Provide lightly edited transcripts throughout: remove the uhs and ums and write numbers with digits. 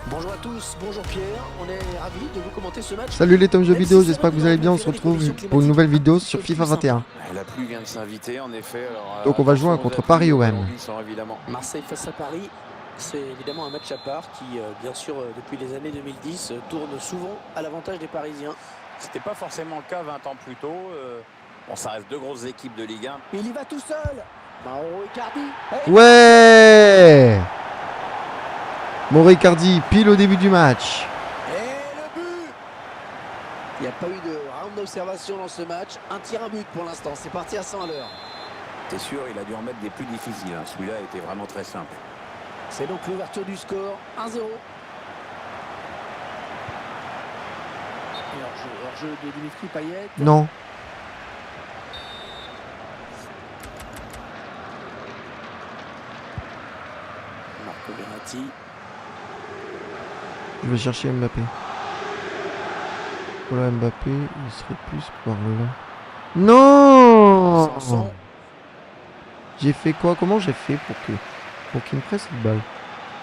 Bonjour à tous, bonjour Pierre, on est ravis de vous commenter ce match. Salut les Tom Jeux vidéo, j'espère que vous allez bien, on se retrouve pour une nouvelle vidéo sur FIFA 21. La pluie vient de s'inviter en effet. Alors, Donc on va jouer contre Paris OM. Marseille face à Paris, c'est évidemment un match à part qui, bien sûr, depuis les années 2010, tourne souvent à l'avantage des Parisiens. C'était pas forcément le cas 20 ans plus tôt. Bon, ça reste deux grosses équipes de Ligue 1. Il y va tout seul. Mauro Icardi. Ouais, Mauro Icardi, pile au début du match. Et le but. Il n'y a pas eu de round d'observation dans ce match. Un tir à but pour l'instant, c'est parti à 100 à l'heure. C'est sûr, il a dû en mettre des plus difficiles. Hein. Celui-là était vraiment très simple. C'est donc l'ouverture du score, 1-0. Hors-jeu de Dimitri Payet. Non. Marco Verratti. Je vais chercher Mbappé. Voilà Mbappé, il serait plus par là. Non. Sanson. J'ai fait quoi? Comment j'ai fait pour qu'il me presse cette balle?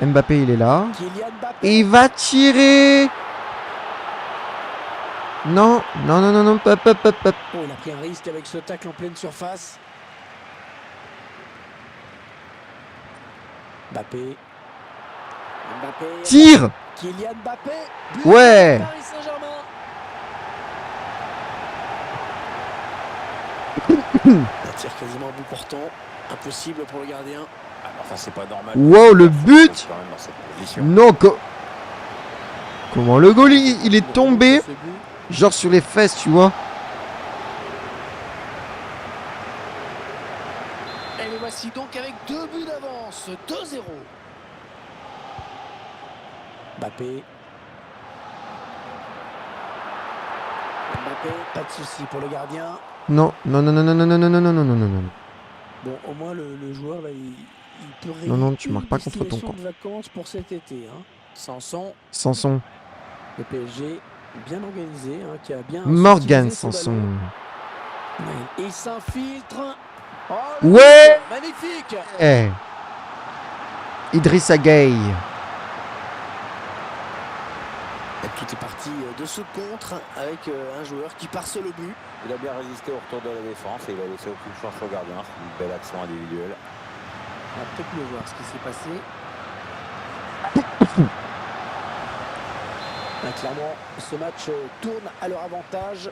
Mbappé il est là. Kylian Mbappé. Et il va tirer. Non, non, non, non, non, pop, pop, pop, pop. Oh, il a pris un risque avec ce tacle en pleine surface. Mbappé. Mbappé. Tire. Kylian Mbappé. But Ouais. de Paris Saint-Germain. Un tir quasiment à bout portant. Impossible pour le gardien. Ah, enfin, c'est pas normal. Wow, le but. Quand même dans cette position. Non, comment le goal il est tombé, Ce but. genre sur les fesses, tu vois. Et les voici donc avec 2 buts d'avance. 2-0. Mbappé. Mbappé, pas de souci pour le gardien. Non, non, non, non, non, non, non, non, non, non, non, non, non, non. Bon, au moins le joueur là, il peut rayer Non, non, tu une marques pas contre ton destination camp. de vacances pour cet été. Hein. Sanson, Sanson. le PSG bien organisé, hein, qui a bien. Morgan utilisé son Sanson. ballon. Il s'infiltre. Oh, Ouais. magnifique. Eh. Idrissa Gueye. Et tout est parti de ce contre avec un joueur qui parse le but. Il a bien résisté au retour de la défense et il a laissé aucune chance au gardien. C'est une belle action individuelle. On va peut-être mieux voir ce qui s'est passé. Clairement, ce match tourne à leur avantage.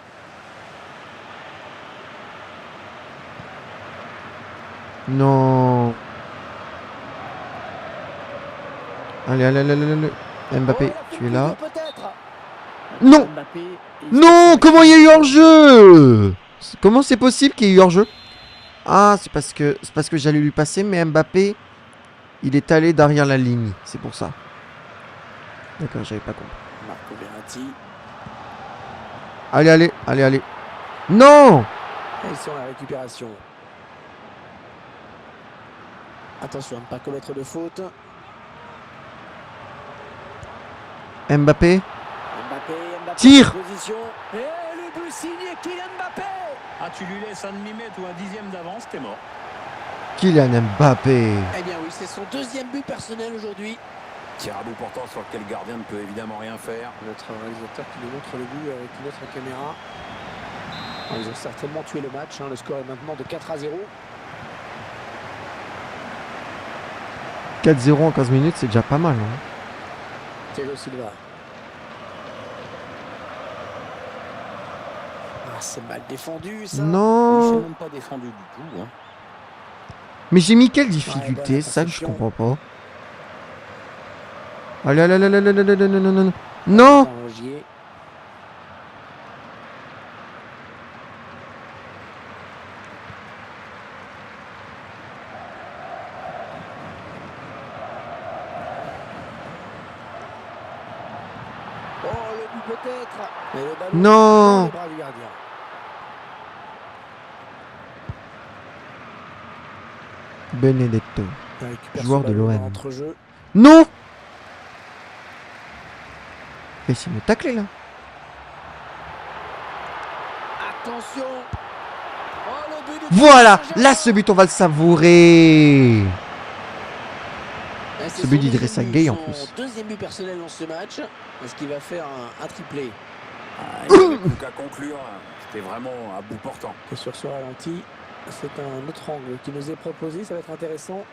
Non. Allez, allez, allez, allez, allez. Mbappé, Oh, tu es là. peut-être. Non. Mbappé, Non, comment il y a eu hors-jeu? Comment c'est possible qu'il y ait eu hors-jeu? Ah, c'est parce que j'allais lui passer, mais Mbappé, il est allé derrière la ligne. C'est pour ça. D'accord, j'avais pas compris. Marco Verratti. Allez, allez, allez, allez. Non. Et ils sont à la récupération. Attention à ne pas commettre de faute. Mbappé. Mbappé Tire. position. Et le but signé Kylian Mbappé. Ah, tu lui laisses un demi-mètre ou un dixième d'avance, t'es mort. Kylian Mbappé. Eh bien oui, c'est son 2e but personnel aujourd'hui. Tir à bout portant sur lequel le gardien ne peut évidemment rien faire. Notre réalisateur qui nous montre le but avec une autre caméra. Ils ont certainement tué le match. Hein. Le score est maintenant de 4-0. 4-0 en 15 minutes, c'est déjà pas mal. Hein. Thiago Silva. Ah, c'est mal défendu ça. Il Non. s'est même pas défendu du tout. Hein. Mais j'ai mis quelle Ouais, difficulté? bonne Ça que je attention. comprends pas. Allez, allez, allez, allez, allez, allez, allez, non, non, non. Non. Rongier. Oh, le but peut-être. Mais le ballon Non. dans les bras du gardien. Benedetto. Il récupère Joueur ce de ballon l'OM. dans l'entrejeu. Non. Essaye de me tacler là. Attention. Oh, le but de Voilà. Saint-Germain. Là, ce but, on va le savourer. Et Ce but d'Idrissa Gueye en plus. Son deuxième but personnel dans ce match. Est-ce qu'il va faire un triplé? Il n'avait plus qu'à conclure. C'était vraiment à bout portant. Et sur ce ralenti, c'est un autre angle qui nous est proposé. Ça va être intéressant.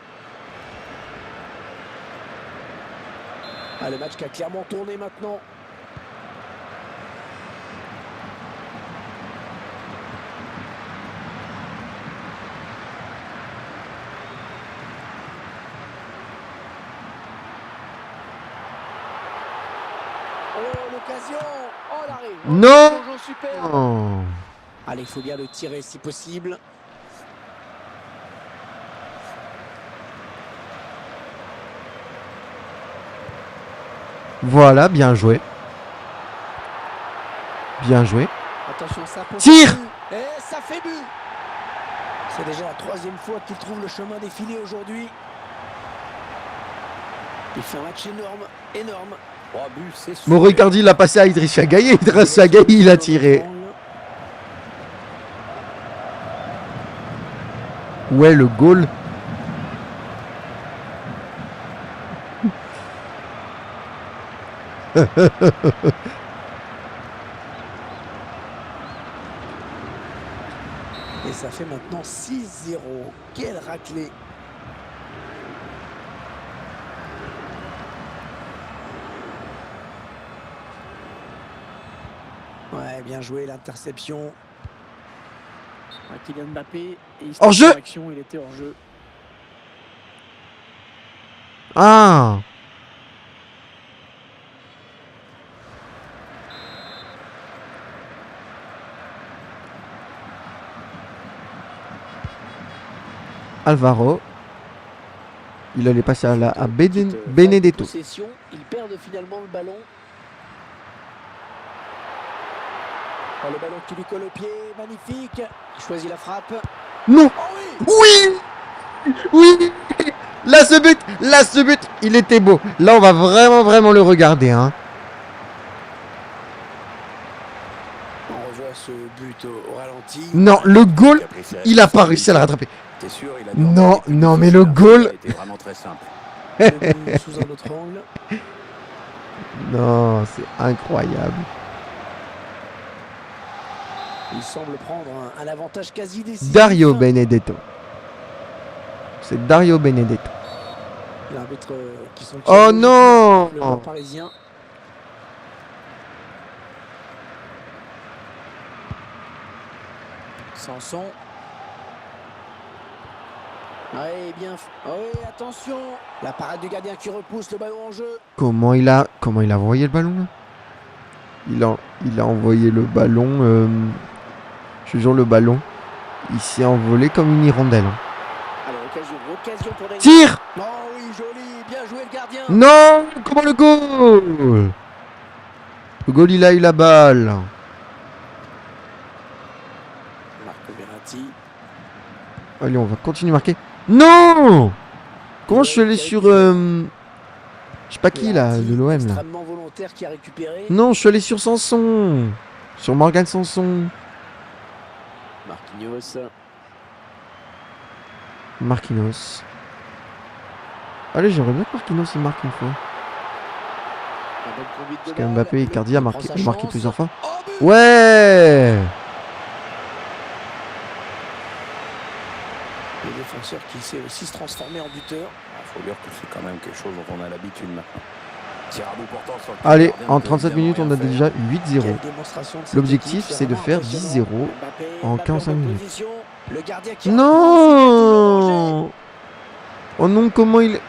Ah, le match qui a clairement tourné maintenant. Oh, l'occasion. Oh, l'arrêt. Oh, Non. le jeu super. Oh. Allez, il faut bien le tirer si possible. Voilà, bien joué. Bien joué. Attention, ça peut Tire. faire but. Et ça fait but. C'est déjà la troisième fois qu'il trouve le chemin des filets aujourd'hui. Il fait un match énorme, énorme. 3 buts, c'est sûr. Mauro Icardi l'a passé à Idrissa Gueye. Idrissa Gueye, il a tiré. Ouais, le goal. Et ça fait maintenant 6-0. Quelle raclée. Ouais, bien joué l'interception. Kylian Mbappé. Hors jeu. Il était hors jeu. Ah. Alvaro. Il allait passer à Benedetto. Possession, ils perdent finalement le ballon. Oh, le ballon qui lui colle au pied, magnifique. Il choisit la frappe. Non. Oh oui. Oui. Oui. Là ce but, il était beau. Là, on va vraiment le regarder, hein. On revoit ce but au ralenti. Non, le goal, il a pas réussi à le rattraper. T'es sûr, il a Non, dû non, mais difficile, le hein. goal. Ça a été vraiment très simple. Le but sous un autre angle. Non, c'est incroyable. Il semble prendre un avantage quasi décisif. Dario Benedetto. C'est Dario Benedetto. L'arbitre qui sont Oh non. le banc parisien. Sanson. Ouais, bien. Oh oui, attention. La parade du gardien qui repousse le ballon en jeu. Comment il a envoyé le ballon là il a envoyé le ballon. Je te jure, le ballon, il s'est envolé comme une hirondelle. Hein. Alors, occasion pour Neymar. Tire. Oh oui, joli. Bien joué le gardien. Non. Comment le goal? Le goal, il a eu la balle. Marco Verratti. Allez, on va continuer à marquer. Non. Comment je suis allé sur... je sais pas qui là, de l'OM là. Extrêmement volontaire qui a récupéré. Non, je suis allé sur Sanson. Sur Morgan Sanson. Marquinhos. Allez, j'aimerais bien que Marquinhos il marque une fois. Parce qu'Mbappé et Icardi a marqué plusieurs fois. Ouais. Le défenseur qui sait aussi se transformer en buteur. Il faut dire que c'est quand même quelque chose dont on a l'habitude maintenant. Tir à bout portant sur le Allez, gardien, en peut 37 minutes, on a évidemment déjà Quelle 8-0. démonstration de cette L'objectif, équipe, c'est de vraiment faire impressionnant. 10-0 Mbappé, en Mbappé 45 bonne minutes. position. Le gardien qui repousse, il est toujours en danger. Non. Oh non, comment il...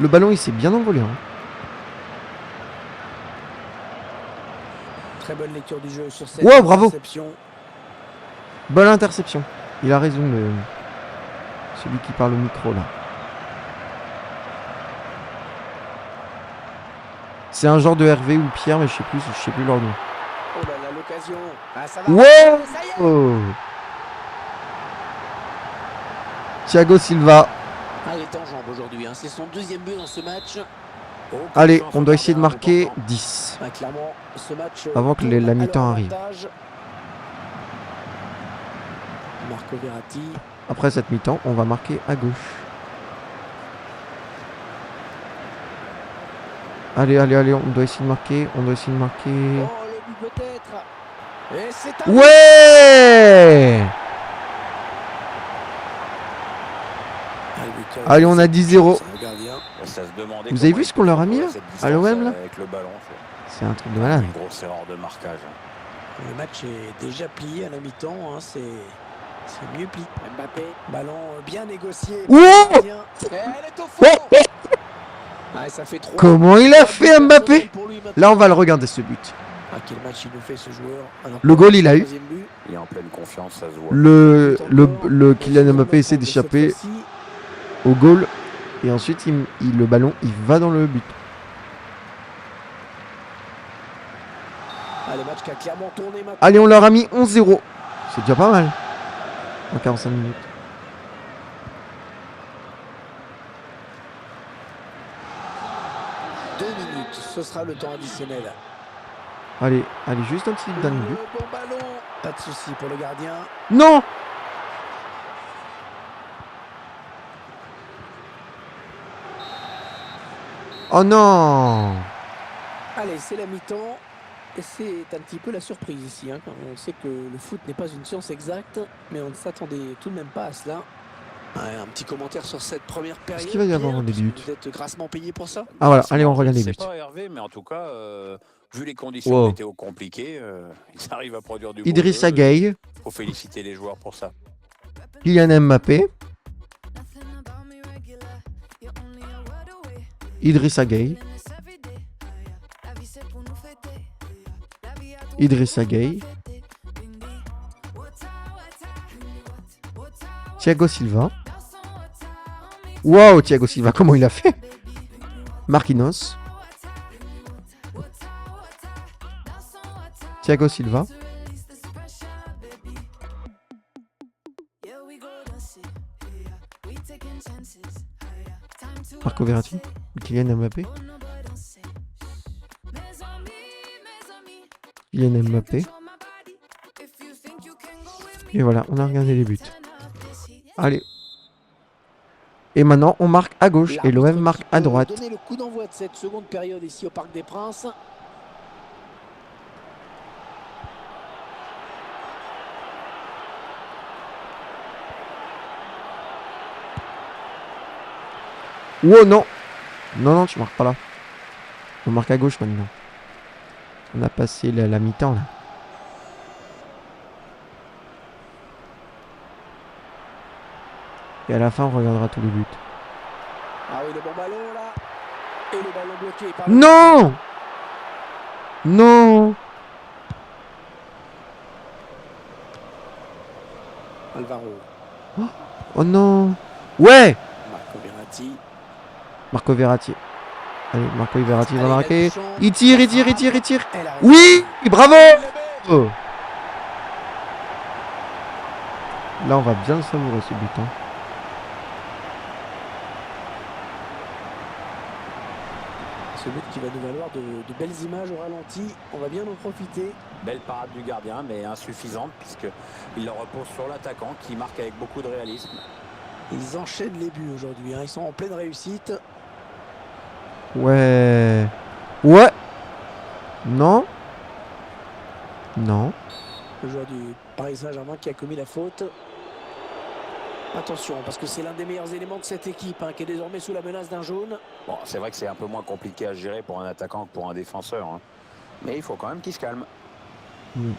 Le ballon, il s'est bien envolé. Hein. Très bonne lecture du jeu sur cette Wow, bravo. interception. Bonne interception. Il a raison, celui qui parle au micro, là. C'est un genre de Hervé ou Pierre, mais je sais plus leur nom. Oh là là, l'occasion. Ah, ça va. Wow. Ça y est. Oh. Thiago Silva. Ah, il est en jambes aujourd'hui. Hein. C'est son deuxième but dans ce match. Aucune Allez, chance on au doit essayer de gardien, marquer important. 10. Ah, clairement, ce match Avant que tourne la à mi-temps leur arrive. avantage. Marco Verratti. Après cette mi-temps, on va marquer à gauche. Allez, allez, allez, on doit essayer de marquer. On doit essayer de marquer. Oh, le but peut-être. Et c'est un Ouais! but. Allez, on a 10-0. C'est le gardien. Ça se demandait Vous avez comment vu il ce qu'on leur a peut mis, là, cette à distance l'OM, là avec le ballon. C'est un truc de C'est malade. une grosse erreur de marquage. Le match est déjà plié à la mi-temps. Hein. C'est mieux plié. Mbappé, ballon bien négocié. Wow! Gardien. Et elle est au fond. Ah, ça fait 3. Comment il a fait, Personnel Mbappé? pour lui maintenant. Là, on va le regarder, ce but. Ah, quel match il nous fait ce joueur. Alors, Le goal, il a eu. troisième but. Il est en pleine confiance, ça se voit. Le Kylian Mbappé essaie Cette d'échapper fois-ci, au goal. Et ensuite, le ballon, il va dans le but. Ah, le match qui a clairement tourné maintenant. Allez, on leur a mis 11-0. C'est déjà pas mal. En 45 minutes. Deux minutes, ce sera le temps additionnel. Allez, allez, juste un petit dernier but. Le bon ballon. Pas de souci pour le gardien. Non! Oh non! Allez, c'est la mi-temps. Et c'est un petit peu la surprise ici. Hein, quand on sait que le foot n'est pas une science exacte, mais on ne s'attendait tout de même pas à cela. Ouais, un petit commentaire sur cette première période. Est-ce qu'il va y avoir Pierre, des buts? Vous êtes grassement payé pour ça? Ah voilà, allez, on regarde les Je buts. sais pas Hervé, mais en tout cas, vu les conditions Wow. météo compliquées, ils arrivent à produire du Idrissa beau jeu. Gueye, Faut féliciter les joueurs pour ça. Kylian Mbappé, Idrissa Gueye, Idrissa Gueye, Thiago Silva. Wow, Thiago Silva, comment il a fait? Marquinhos. Thiago Silva. Marco Verratti. Kylian Mbappé. Kylian Mbappé. Et voilà, on a regardé les buts. Allez. Et maintenant, on marque à gauche et l'OM marque à droite. Donner le coup d'envoi de cette seconde période ici au Parc des Princes. Oh non! Non, non, tu marques pas là. On marque à gauche maintenant. On a passé la mi-temps là. Et à la fin, on regardera tous les buts. Ah oui, le bon ballon là. Et le ballon bloqué par Non! Non! Alvaro. Oh non! Ouais! Marco Verratti. Marco Verratti. Allez, Marco Verratti va Allez, marquer. la touche. Il tire, il tire, il tire, il tire. Elle arrive. Oui! Bravo! Le but. Oh. Là, on va bien le savourer ce but. Hein. Ce but qui va nous valoir de belles images au ralenti. On va bien en profiter. Belle parade du gardien, mais insuffisante, puisqu'il le repose sur l'attaquant qui marque avec beaucoup de réalisme. Ils enchaînent les buts aujourd'hui. Hein. Ils sont en pleine réussite. Ouais. Ouais. Non. Non. Le joueur du Paris Saint-Germain qui a commis la faute. Attention, parce que c'est l'un des meilleurs éléments de cette équipe hein, qui est désormais sous la menace d'un jaune. Bon, c'est vrai que c'est un peu moins compliqué à gérer pour un attaquant que pour un défenseur. Hein. Mais il faut quand même qu'il se calme. Mm.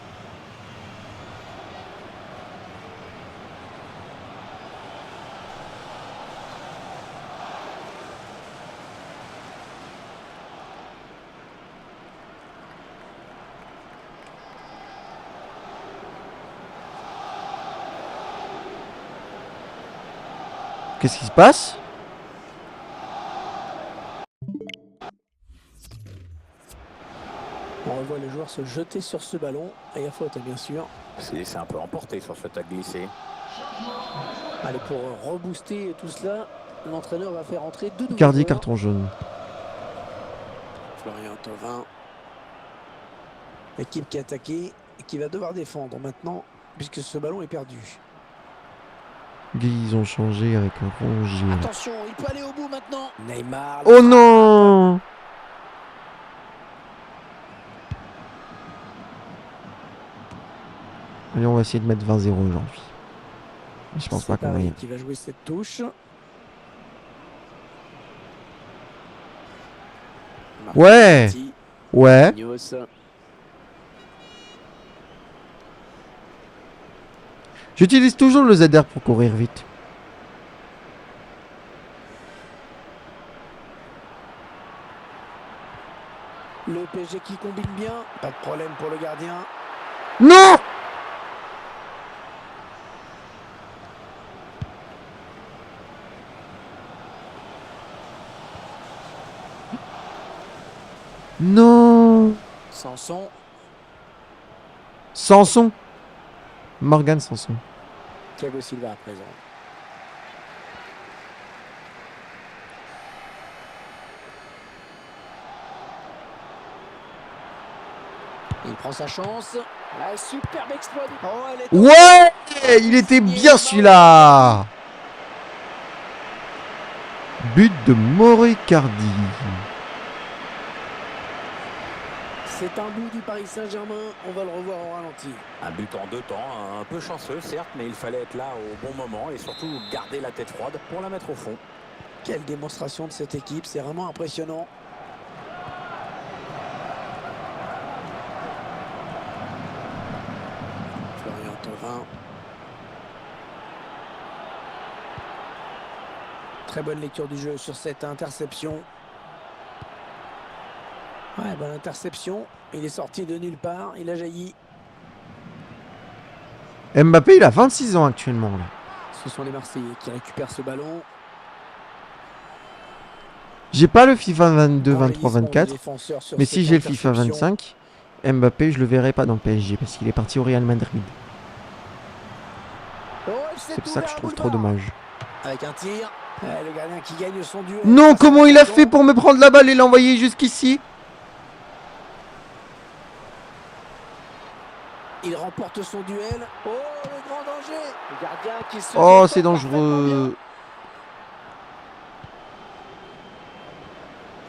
Qu'est-ce qui se passe? On revoit le joueur se jeter sur ce ballon. Et il y a faute, bien sûr. C'est un peu emporté sur ce tac glissé. Allez, pour rebooster tout cela, l'entraîneur va faire entrer deux nouveaux Icardi, joueurs. carton jaune. Florian Thauvin. L'équipe qui a attaqué et qui va devoir défendre maintenant, puisque ce ballon est perdu. Ils ont changé avec un rongier. Attention, il peut aller au bout maintenant. Neymar. Oh non! Allez, on va essayer de mettre 20-0 aujourd'hui. Mais je pense pas C'est qu'on va y Paris aller. qui va jouer cette touche. Marco Ouais. Verratti, Ouais. Marquinhos. J'utilise toujours le ZR pour courir vite. Le PSG qui combine bien. Pas de problème pour le gardien. Non! Non! Sanson. Sanson. Morgan Sanson. Thiago Silva à présent. Il prend sa chance. Ah, superbe exploit. Oh, elle est Ouais! Il était bien celui-là! But de Moricardi. C'est un but du Paris Saint-Germain. On va le revoir au ralenti. Un but en 2 temps, un peu chanceux certes, mais il fallait être là au bon moment et surtout garder la tête froide pour la mettre au fond. Quelle démonstration de cette équipe. C'est vraiment impressionnant. Florian Thauvin. Très bonne lecture du jeu sur cette interception. Ouais, bonne interception. Il est sorti de nulle part. Il a jailli. Mbappé, il a 26 ans actuellement. Là. Ce sont les Marseillais qui récupèrent ce ballon. J'ai pas le FIFA 22, 23, Envahissement des 24. défenseurs sur Mais cette si j'ai le FIFA interception. 25, Mbappé, je le verrai pas dans le PSG parce qu'il est parti au Real Madrid. Oh, il s'est C'est pour ça que ouvert je un trouve trop boulevard. dommage. Avec un tir. Le gardien qui gagne son duel. Non, face à comment il a l'attaquant. fait pour me prendre la balle et l'envoyer jusqu'ici? Il remporte son duel. Oh, le grand danger. Le gardien qui se Oh, défend c'est dangereux.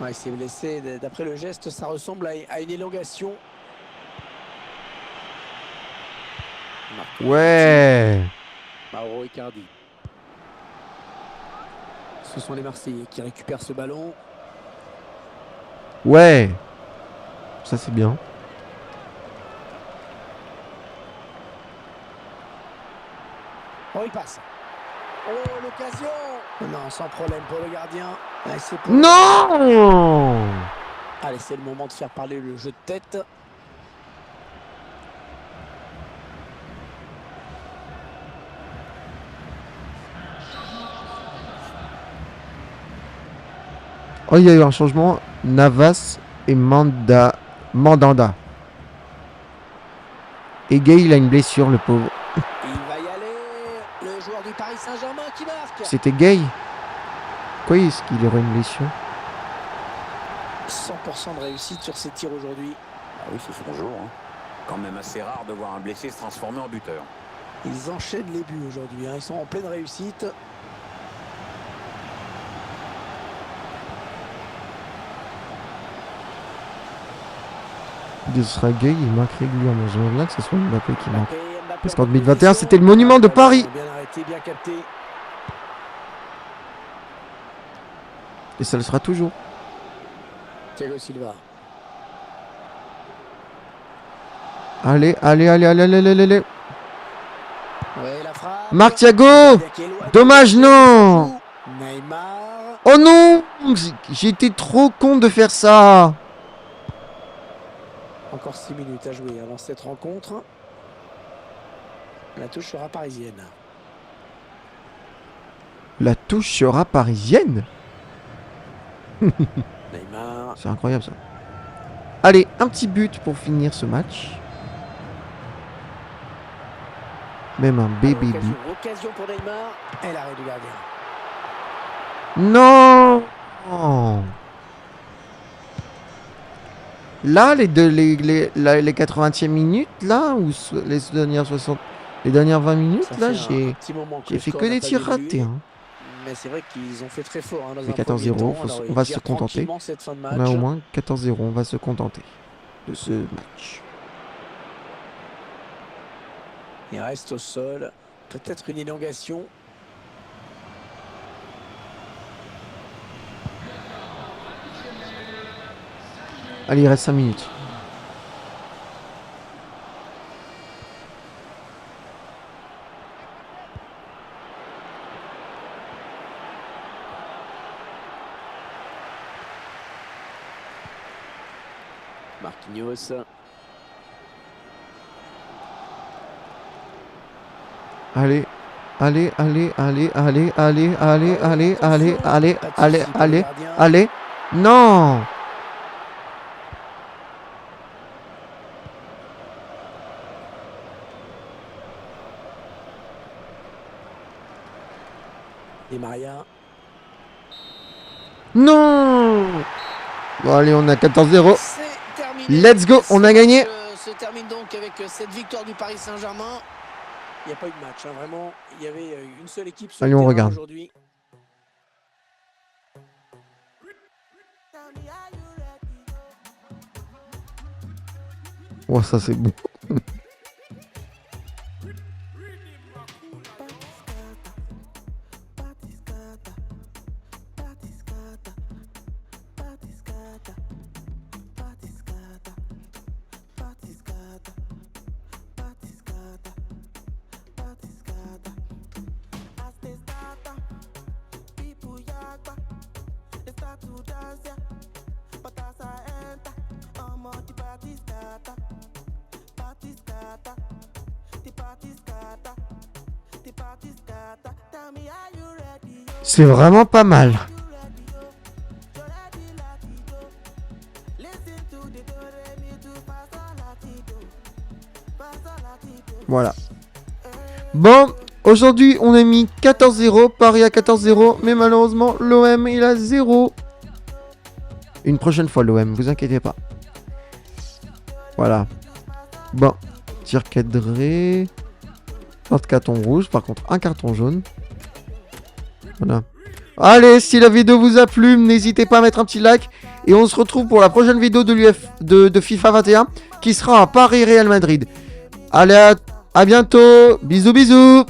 Ouais, il s'est blessé. D'après le geste, ça ressemble à une élongation. Marco Ouais. Verratti, Mauro Icardi. Ce sont les Marseillais qui récupèrent ce ballon. Ouais. Ça, c'est bien. Oh, il passe. Oh, l'occasion. Non, sans problème pour le gardien. Ouais, c'est pour- Non! Allez, c'est le moment de faire parler le jeu de tête. Oh, il y a eu un changement. Navas et Mandanda. Et Gay, il a une blessure, le pauvre. Il va y aller. Le joueur du Paris Saint-Germain qui marque. C'était Gay. Quoi est-ce qu'il aurait une blessure? 100% de réussite sur ses tirs aujourd'hui. Ah oui, c'est son jour. Hein. Quand même assez rare de voir un blessé se transformer en buteur. Ils enchaînent les buts aujourd'hui. Ils sont en pleine réussite. Ce sera Gay, il marque régulièrement. J'aimerais bien que ce soit Mbappé qui marque. Mbappé Parce qu'en en 2021, position. c'était le monument de Paris. Bien arrêté, bien capté. Et ça le sera toujours. Thiago Silva. Allez, allez, allez, allez, allez, allez, allez. Ouais, la frappe. Marc Thiago! Le gardien qui est loin. Dommage, non! Neymar. Oh non! J'ai été trop con de faire ça. Encore 6 minutes à jouer avant cette rencontre. La touche sera parisienne. La touche sera parisienne. Neymar. C'est incroyable ça. Allez, un petit but pour finir ce match. Même un bébé but. Occasion pour Neymar. Et l'arrêt du gardien. Non! Là, les 80e minutes, là, ou les dernières 60... Les dernières 20 minutes, Ça là, fait un petit moment j'ai le fait score que n'a des pas tirs évolué. ratés. Hein. Mais c'est vrai qu'ils ont fait très fort dans fait un premier 14-0, temps. on Alors, va ils se gèrent contenter. tranquillement cette fin de match. On a au moins 14-0, on va se contenter de ce match. Il reste au sol. Peut-être une élongation. Allez, il reste 5 minutes. Marquinhos. Allez, allez, allez, allez, allez, allez, allez, allez, allez, allez, allez, allez, allez. Non! Et Maria. Non! Bon, allez, on a 14-0. C'est terminé. Let's go, on a gagné. Se termine donc avec cette victoire du Paris Saint-Germain. Il n'y a pas eu de match, hein, vraiment. Il y avait une seule équipe sur Allez, le on terrain regarde. aujourd'hui. Oh, ça c'est beau. C'est vraiment pas mal. Voilà. Bon, aujourd'hui on a mis 14-0, Paris à 14-0, mais malheureusement l'OM il a 0. Une prochaine fois l'OM, vous inquiétez pas. Voilà. Bon, tir cadré. Pas de carton rouge, par contre un carton jaune. Voilà. Allez, si la vidéo vous a plu, n'hésitez pas à mettre un petit like. Et on se retrouve pour la prochaine vidéo de FIFA 21 qui sera à Paris Real Madrid. Allez, à bientôt. Bisous, bisous.